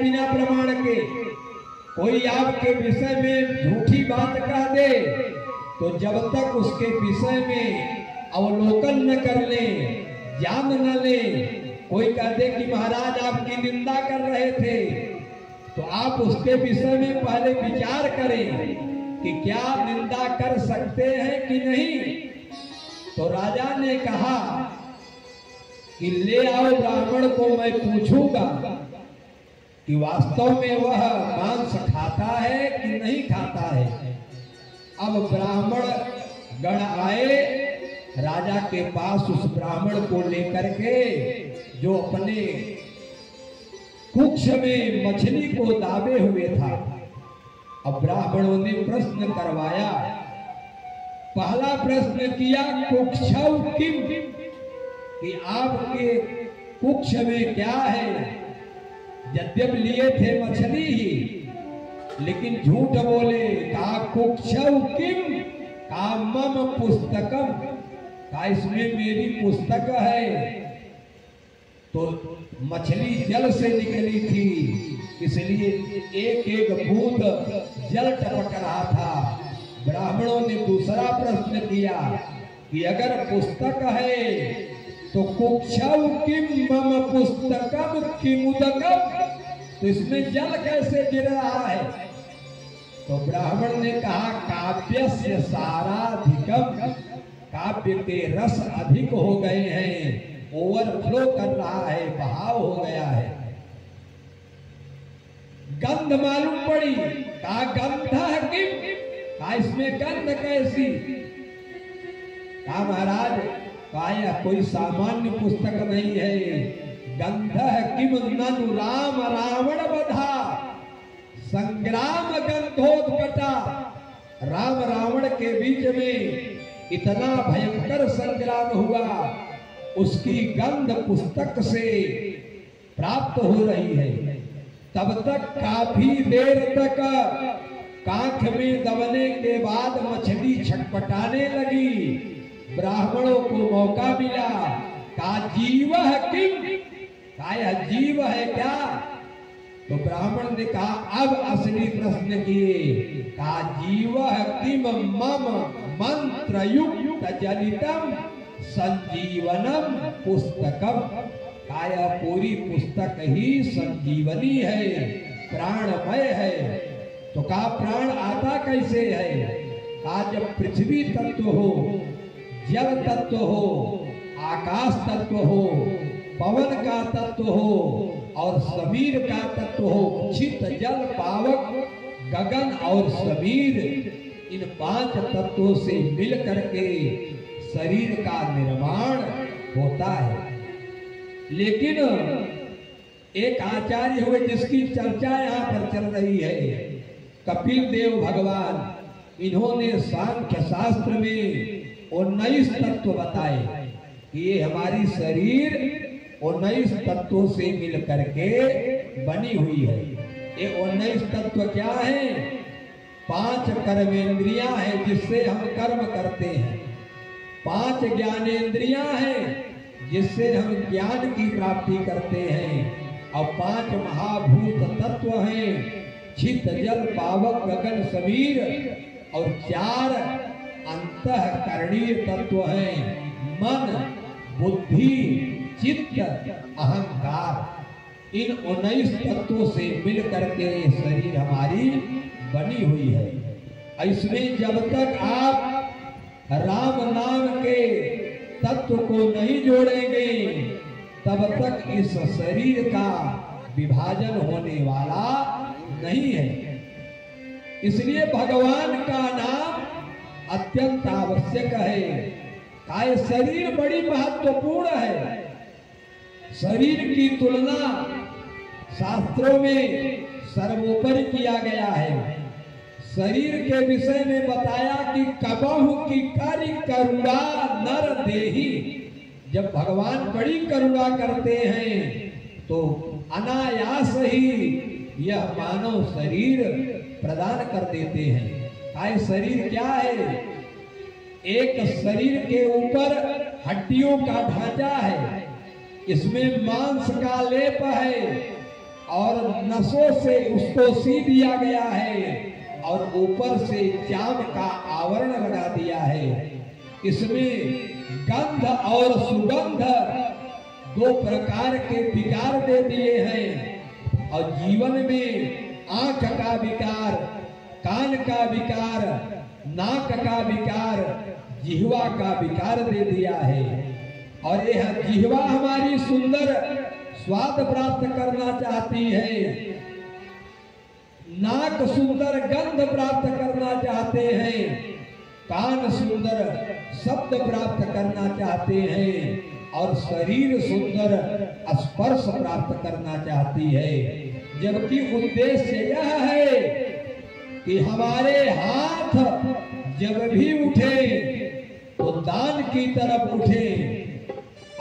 बिना प्रमाण के। कोई आपके विषय में झूठी बात कह दे तो जब तक उसके विषय में अवलोकन न कर ले, जान न ले, कोई कह दे कि महाराज आपकी निंदा कर रहे थे, तो आप उसके विषय में पहले विचार करें कि क्या निंदा कर सकते हैं कि नहीं। तो राजा ने कहा कि ले आओ ब्राह्मण को, मैं पूछूंगा कि वास्तव में वह मांस खाता है कि नहीं खाता है। अब ब्राह्मण गण आए राजा के पास, उस ब्राह्मण को लेकर के जो अपने कुक्ष में मछली को दाबे हुए था। अब ब्राह्मणों ने प्रश्न करवाया। पहला प्रश्न किया कुक्षौ किम, कि आपके कुक्ष में क्या है। यद्यप लिए थे मछली ही, लेकिन झूठ बोले। कहा कुक्षौ किम, कहा मम पुस्तकम, कहा इसमें मेरी पुस्तक है। तो मछली जल से निकली थी, इसलिए एक एक बूंद जल टपक रहा था। ब्राह्मणों ने दूसरा प्रश्न किया कि अगर पुस्तक है तो कुक्षौ किम मम पुस्तकम किमुदकम, तो इसमें जल कैसे गिर रहा है। तो ब्राह्मण ने कहा काव्यस्य साराधिकम, काव्य के रस अधिक हो गए हैं, ओवरफ्लो कर रहा है, बहाव हो गया है। गंध मालूम पड़ी, कहा गंध है किम, कहा इसमें गंध कैसी। कहा महाराज, कहा कोई सामान्य पुस्तक नहीं है। गंध किम ननु राम रावण बधा, संग्राम गंधोत्कटा। राम रावण के बीच में इतना भयंकर संग्राम हुआ, उसकी गंध पुस्तक से प्राप्त हो रही है। तब तक काफी देर तक कांख में दबने के बाद मछली छटपटाने लगी। ब्राह्मणों को मौका मिला, का जीव है किम, का जीव है क्या। तो ब्राह्मण ने कहा अब असली प्रश्न किए, का जीव किम मम मंत्रयुक्त जनितम संजीवनम पुस्तकम, काया पूरी पुस्तक ही संजीवनी है, प्राणमय है। तो कहा प्राण आता कैसे है। आज जब पृथ्वी तत्व हो, जल तत्व हो, आकाश तत्व हो, पवन का तत्व हो और समीर का तत्व हो, छित जल पावक गगन और समीर, इन पांच तत्वों से मिल करके शरीर का निर्माण होता है। लेकिन एक आचार्य हुए जिसकी चर्चा यहाँ पर चल रही है, कपिल देव भगवान, इन्होंने सांख्य शास्त्र में 19 तत्व बताए कि ये हमारी शरीर 19 तत्वों से मिल करके बनी हुई है। ये 19 तत्व क्या है। 5 कर्मेंद्रियां हैं जिससे हम कर्म करते हैं, 5 ज्ञानेंद्रियां हैं जिससे हम ज्ञान की प्राप्ति करते हैं, और 5 महाभूत तत्व हैं, छित जल पावक गगन समीर, और 4 अंतःकरणीय तत्व हैं, मन बुद्धि चित्त अहंकार। इन 19 तत्वों से मिल करके शरीर हमारी बनी हुई है। इसमें जब तक आप राम नाम के तत्व को नहीं जोड़ेंगे तब तक इस शरीर का विभाजन होने वाला नहीं है। इसलिए भगवान का नाम अत्यंत आवश्यक है। काय शरीर बड़ी महत्वपूर्ण है। शरीर की तुलना शास्त्रों में सर्वोपरि किया गया है। शरीर के विषय में बताया कि कबहु की करी करुणा नर देही। जब भगवान बड़ी करुणा करते हैं तो अनायास ही यह मानव शरीर प्रदान कर देते हैं। आए शरीर क्या है। एक शरीर के ऊपर हड्डियों का ढांचा है, इसमें मांस का लेप है और नसों से उसको सी दिया गया है और ऊपर से चांद का आवरण लगा दिया है। इसमें गंध और सुगंध दो प्रकार के विकार दे दिए हैं और जीवन में आंख का विकार, कान का विकार, नाक का विकार, जिह्वा का विकार दे दिया है। और यह जिह्वा हमारी सुंदर स्वाद प्राप्त करना चाहती है, नाक सुंदर गंध प्राप्त करना चाहते हैं, कान सुंदर शब्द प्राप्त करना चाहते हैं और शरीर सुंदर स्पर्श प्राप्त करना चाहती है। जबकि उद्देश्य यह है कि हमारे हाथ जब भी उठे तो दान की तरफ उठे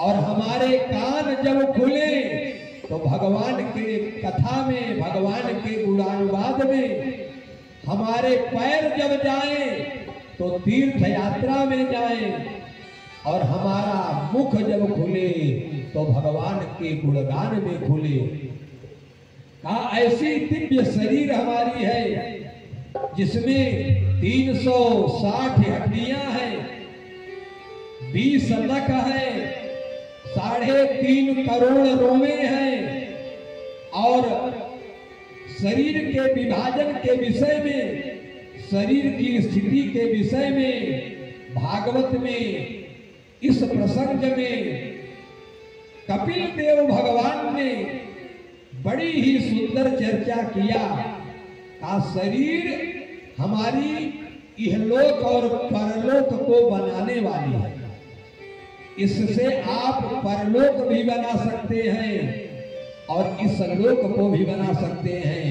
और हमारे कान जब खुले तो भगवान के कथा में, भगवान के गुणानुवाद में, हमारे पैर जब जाएं तो तीर्थ यात्रा में जाएं और हमारा मुख जब खुले तो भगवान के गुणगान में खुले। ऐसी दिव्य शरीर हमारी है जिसमें 360 हड्डियां हैं, 20 नख है, 3.5 करोड़ रोमे हैं और शरीर के विभाजन के विषय में, शरीर की स्थिति के विषय में भागवत में इस प्रसंग में कपिल देव भगवान ने बड़ी ही सुंदर चर्चा किया का शरीर हमारी इहलोक और परलोक को बनाने वाली है। इससे आप परलोक भी बना सकते हैं और इस लोक को भी बना सकते हैं।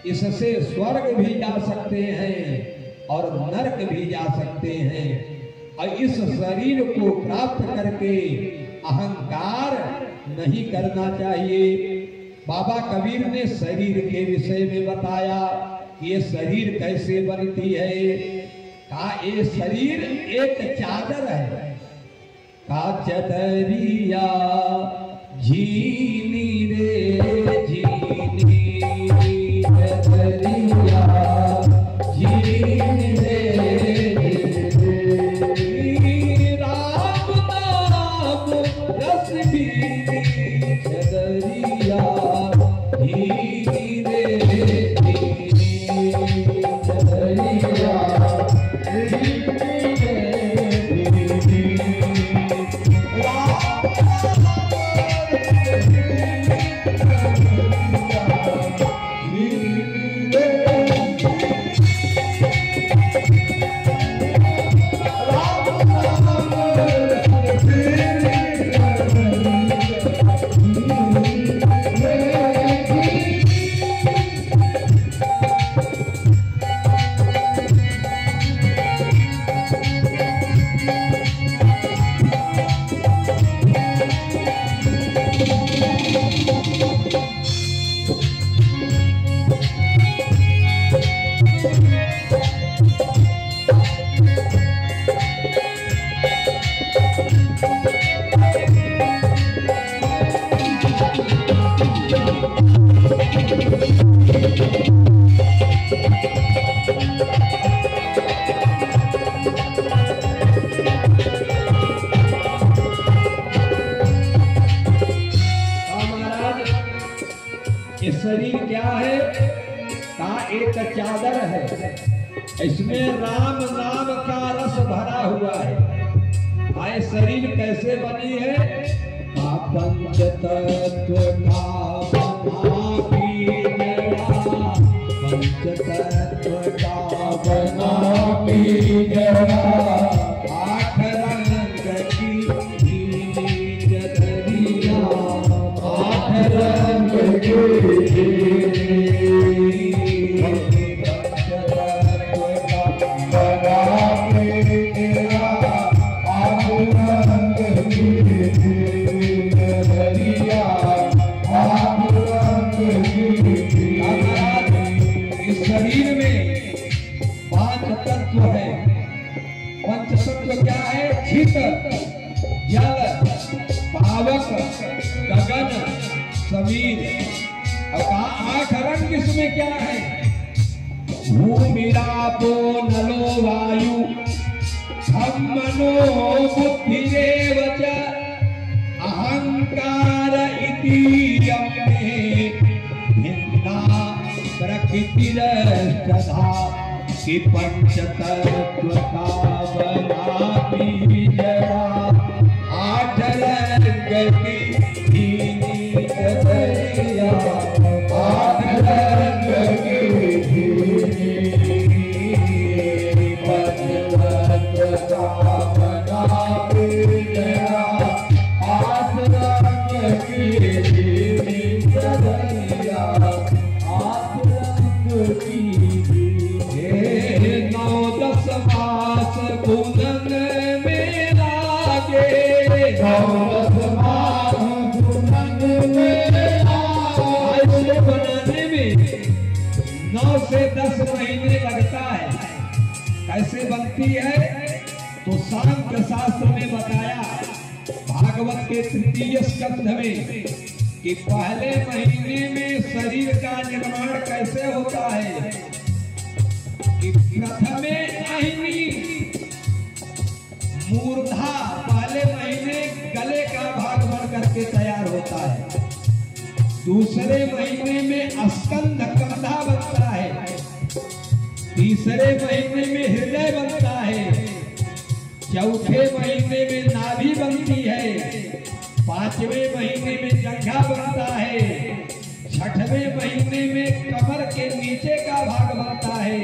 इससे स्वर्ग भी जा सकते हैं और नरक भी जा सकते हैं। और इस शरीर को प्राप्त करके अहंकार नहीं करना चाहिए। बाबा कबीर ने शरीर के विषय में बताया कि ये शरीर कैसे बनती है। कहा ये शरीर एक चादर है, का चदरिया झीनी रे झीनी, चदरिया झीनी रे झीनी, राम नाम रस भीनी, चदरिया झीनी रे झीनी, चदरिया शरीर क्या है? का एक चादर है, इसमें राम नाम का रस भरा हुआ है। आए शरीर कैसे बनी है? का पंच तत्व का बना पीजड़ा, पंच तत्व का बना पीजड़ा, आठ रंग की नीली चदरिया, आठ रंग की जल, पावक, गगन, समीर और आग रंग इसमें क्या है? भूमि रापो नलो वायु हम मनो बुद्धिरेव च अहंकार इति यमे भिन्ना प्रकृतिरष्टधा कि पंचतत्वता बनाती जड़ा आठ रंग की धीनी दरिया आठ रंग की धीनी पंचतत्वता बनाती जड़ा आठ रंग की धीनी दरिया आठ रंग की पूनन में लागे 9-10 मास पूनन में लागे बनाने में 9 से 10 महीने लगता है। कैसे बनती है? तो सांख्य शास्त्र में बताया भागवत के 3 स्कंध में कि पहले महीने में शरीर का निर्माण कैसे होता है कि प्रथमे अहिनी मूर्धा पहले महीने गले का भाग बन करके तैयार होता है। दूसरे महीने में स्कंध कंधा बनता है। तीसरे महीने में हृदय बनता है। चौथे महीने में नाभि बनती है। 5वें महीने में जंघा बनता है। 6वें महीने में कमर के नीचे का भाग बनता है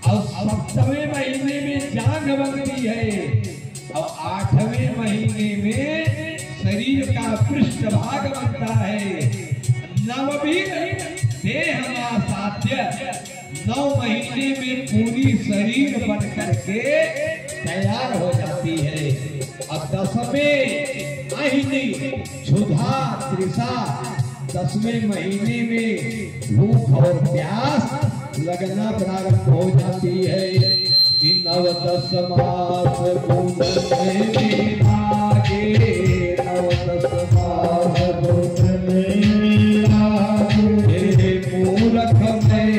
और 7वें महीने में जांघ बनती है और 8वें महीने में शरीर का पृष्ठ भाग बनता है। 9वीं देह साध्य 9 महीने में पूरी शरीर बन करके तैयार हो जाती है। और 10वें अहिनी क्षुधा तृषा 10वें महीने में भूख और प्यास लगना प्रारंभ हो जाती है कि 9-10 मास पूनन में लागे 9-10 मास पूनन में लागे मूर्ख में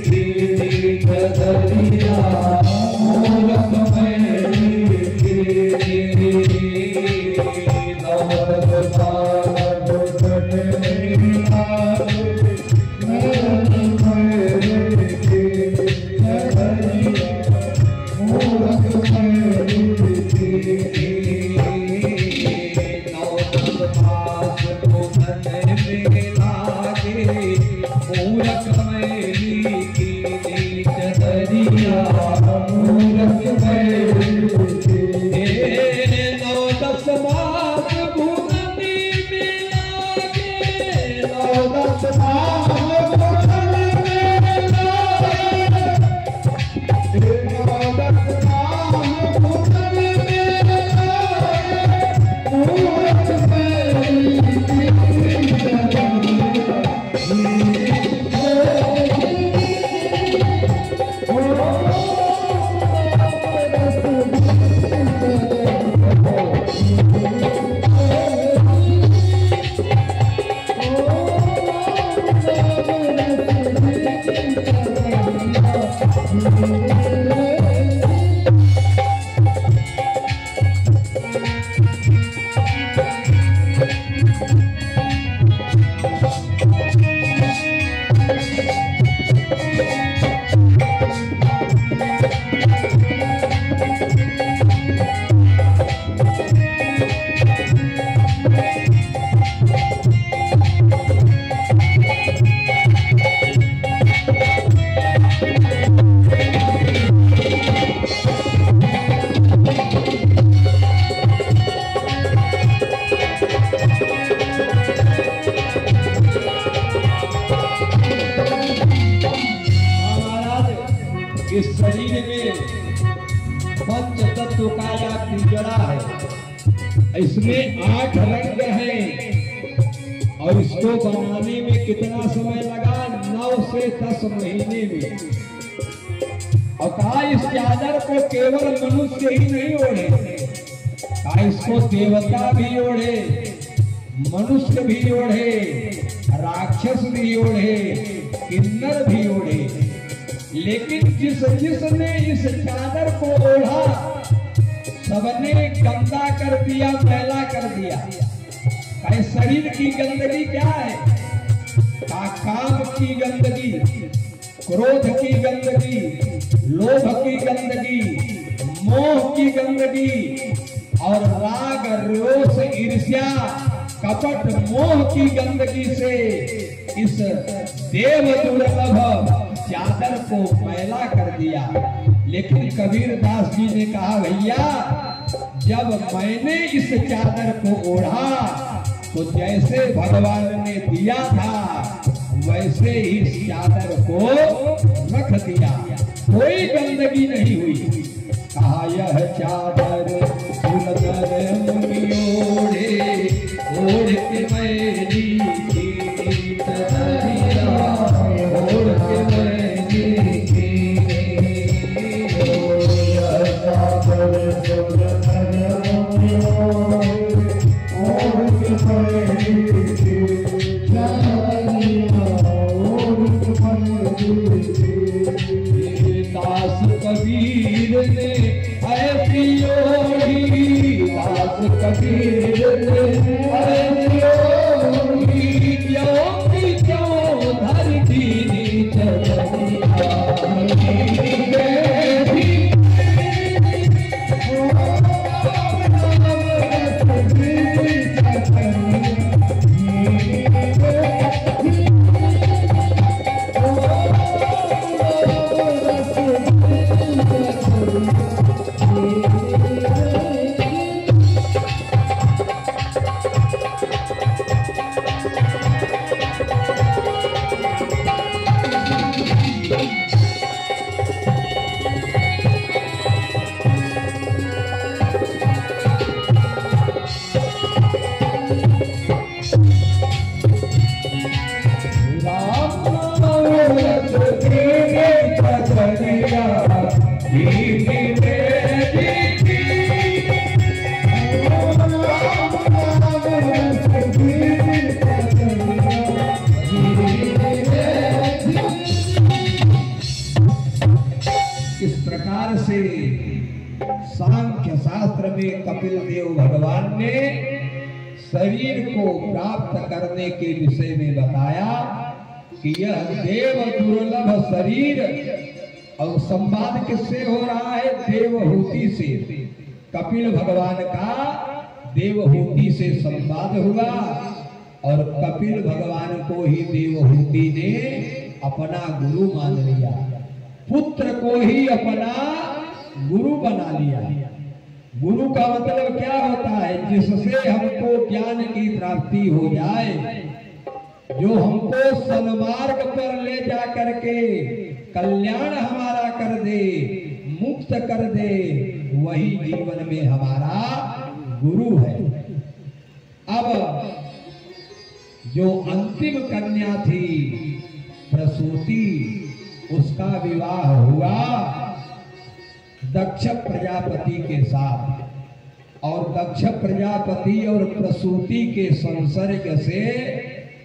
तेरी गदरिया मूर्ख में तेरी 9-10 मास पूनन में लागे इस शरीर में पंच तत्व का या पिंजरा है। इसमें 8 रंग हैं और इसको बनाने में कितना समय लगा? 9 से 10 महीने में। और कहा इस चादर को केवल मनुष्य ही नहीं ओढ़े, कहा इसको देवता भी ओढ़े, मनुष्य भी ओढ़े, राक्षस भी ओढ़े, किन्नर भी ओढ़े, लेकिन जिसने इस चादर को ओढ़ा सबने गंदा कर दिया, मैला कर दिया। कहे शरीर की गंदगी क्या है? काम की गंदगी, क्रोध की गंदगी, लोभ की गंदगी, मोह की गंदगी और राग रोष ईर्ष्या कपट मोह की गंदगी से इस देव दुर्लभ चादर को मैला कर दिया। लेकिन कबीर दास जी ने कहा, भैया जब मैंने इस चादर को ओढ़ा तो जैसे भगवान ने दिया था वैसे ही इस चादर को रख दिया, कोई गंदगी नहीं हुई। कहा यह चादर सुंदर मुनि ओढ़े, ओढ़ के मैली की चदरिया, ओढ़ के मैली की। यह चादर सुंदर मुनि ओढ़ के मैली की चदरिया, ओढ़ के मैली की। दास कबीर ने ऐसी ओढ़ी, दास कबीर ने ऐसी ओढ़ी, क्यों की क्यों धर दीनी चदरिया। सांख्य शास्त्र में कपिल देव भगवान ने शरीर को प्राप्त करने के विषय में बताया कि यह देव दुर्लभ शरीर, और संवाद किससे हो रहा है? देवहूति से। कपिल भगवान का देवहूति से संवाद हुआ और कपिल भगवान को ही देवहूति ने अपना गुरु मान लिया, पुत्र को ही अपना गुरु बना लिया। गुरु का मतलब क्या होता है? जिससे हमको ज्ञान की प्राप्ति हो जाए, जो हमको सन्मार्ग पर ले जा करके कल्याण हमारा कर दे, मुक्त कर दे, वही जीवन में हमारा गुरु है। अब जो अंतिम कन्या थी प्रसूति, उसका विवाह हुआ दक्ष प्रजापति के साथ, और दक्ष प्रजापति और प्रसूति के संसर्ग से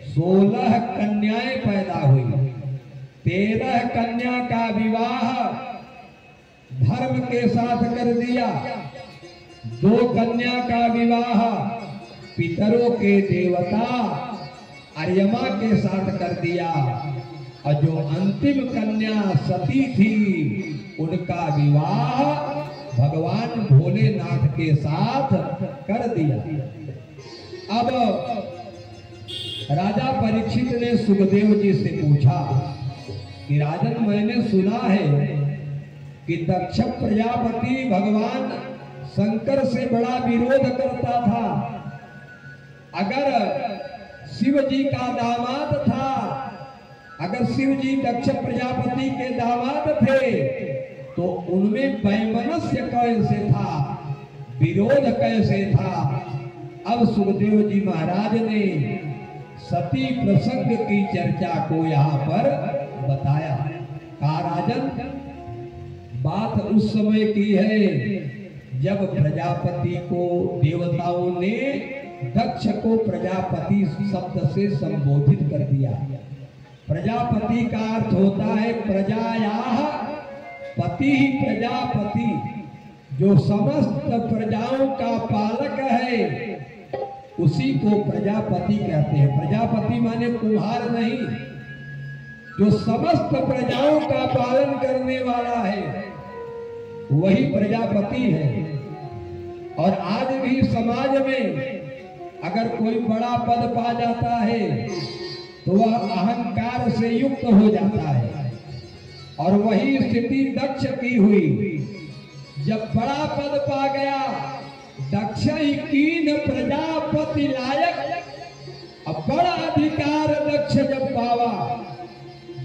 16 कन्याएं पैदा हुई। 13 कन्या का विवाह धर्म के साथ कर दिया, 2 कन्या का विवाह पितरों के देवता अर्यमा के साथ कर दिया, और जो अंतिम कन्या सती थी उनका विवाह भगवान भोलेनाथ के साथ कर दिया। अब राजा परीक्षित ने सुखदेव जी से पूछा कि राजन, मैंने सुना है कि दक्ष प्रजापति भगवान शंकर से बड़ा विरोध करता था। अगर शिव जी का दामाद था, अगर शिव जी दक्ष प्रजापति के दामाद थे तो उनमें वैमनस्य कैसे था, विरोध कैसे था। अब सुखदेव जी महाराज ने सती प्रसंग की चर्चा को यहाँ पर बताया। कहा राजन, बात उस समय की है जब प्रजापति को देवताओं ने दक्ष को प्रजापति शब्द से संबोधित कर दिया। प्रजापति का अर्थ होता है प्रजायाः पति प्रजापति, जो समस्त प्रजाओं का पालक है उसी को प्रजापति कहते हैं। प्रजापति माने कुम्हार नहीं, जो समस्त प्रजाओं का पालन करने वाला है वही प्रजापति है। और आज भी समाज में अगर कोई बड़ा पद पा जाता है तो वह अहंकार से युक्त हो जाता है, और वही स्थिति दक्ष की हुई। जब बड़ा पद पा गया, दक्ष ही कीन प्रजापति लायक, अब बड़ा अधिकार दक्ष जब पावा,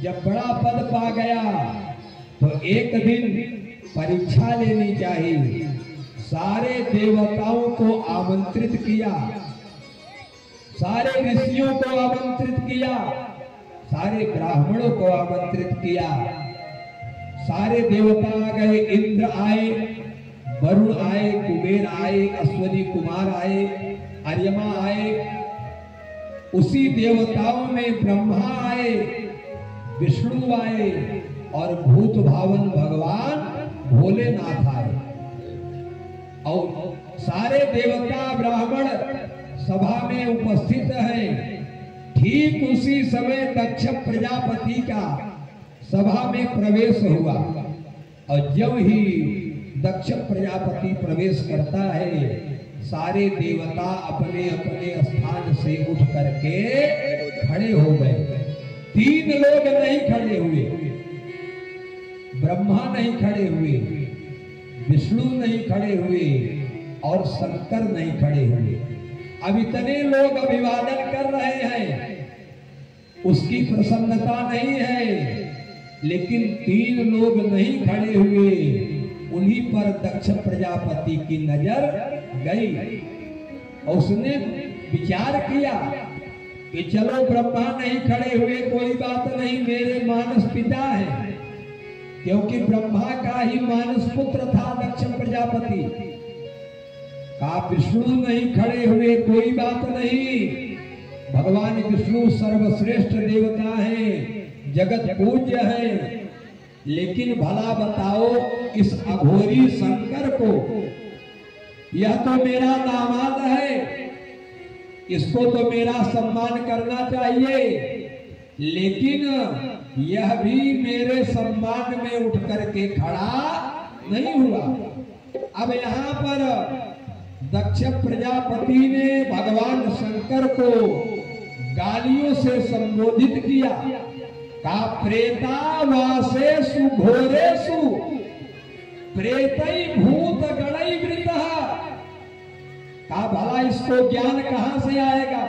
जब बड़ा पद पा गया तो एक दिन परीक्षा लेनी चाहिए। सारे देवताओं को आमंत्रित किया, सारे ऋषियों को आमंत्रित किया, सारे ब्राह्मणों को आमंत्रित किया। सारे देवता आ गए, इंद्र आए, वरुण आए, कुबेर आए, अश्वनी कुमार आए, अर्यमा आए। उसी देवताओं में ब्रह्मा आए, विष्णु आए और भूत भावन भगवान भोलेनाथ आए। और सारे देवता ब्राह्मण सभा में उपस्थित हैं। ठीक उसी समय दक्ष प्रजापति का सभा में प्रवेश हुआ, और जब ही दक्ष प्रजापति प्रवेश करता है, सारे देवता अपने अपने स्थान से उठ करके खड़े हो गए। 3 लोग नहीं खड़े हुए, ब्रह्मा नहीं खड़े हुए, विष्णु नहीं खड़े हुए और शंकर नहीं खड़े हुए। अब इतने लोग अभिवादन कर रहे हैं, उसकी प्रसन्नता नहीं है, लेकिन 3 लोग नहीं खड़े हुए, उन्हीं पर दक्ष प्रजापति की नजर गई। और उसने विचार किया कि चलो ब्रह्मा नहीं खड़े हुए, कोई बात नहीं, मेरे मानस पिता है, क्योंकि ब्रह्मा का ही मानस पुत्र था दक्ष प्रजापति। का विष्णु नहीं खड़े हुए, कोई बात नहीं, भगवान विष्णु सर्वश्रेष्ठ देवता हैं, जगत पूज्य हैं। लेकिन भला बताओ, इस अघोरी शंकर को, यह तो मेरा दामाद है, इसको तो मेरा सम्मान करना चाहिए, लेकिन यह भी मेरे सम्मान में उठ करके खड़ा नहीं हुआ। अब यहाँ पर दक्ष प्रजापति ने भगवान शंकर को गालियों से संबोधित किया। का प्रेतावासेषु घोरेषु प्रेतै भूत गणै वृतः। का भला इसको ज्ञान कहां से आएगा?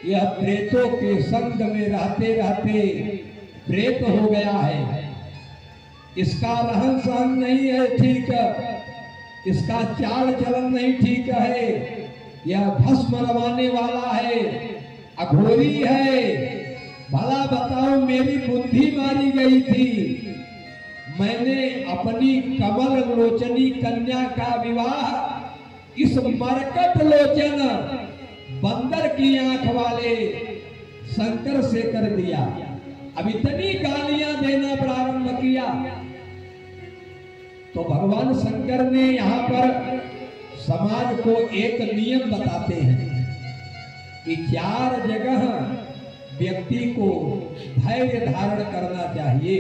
यह प्रेतों के संग में रहते रहते प्रेत हो गया है। इसका रहन सहन नहीं है ठीक, इसका चाल चलन नहीं ठीक है, यह भस्म रवाने वाला है, अघोरी है। भला बताओ, मेरी बुद्धि मारी गई थी, मैंने अपनी कमल लोचनी कन्या का विवाह इस मरकट लोचन बंदर की आंख वाले शंकर से कर दिया। अब इतनी गालियां देना प्रारंभ किया तो भगवान शंकर ने यहाँ पर समाज को एक नियम बताते हैं कि 4 जगह व्यक्ति को धैर्य धारण करना चाहिए।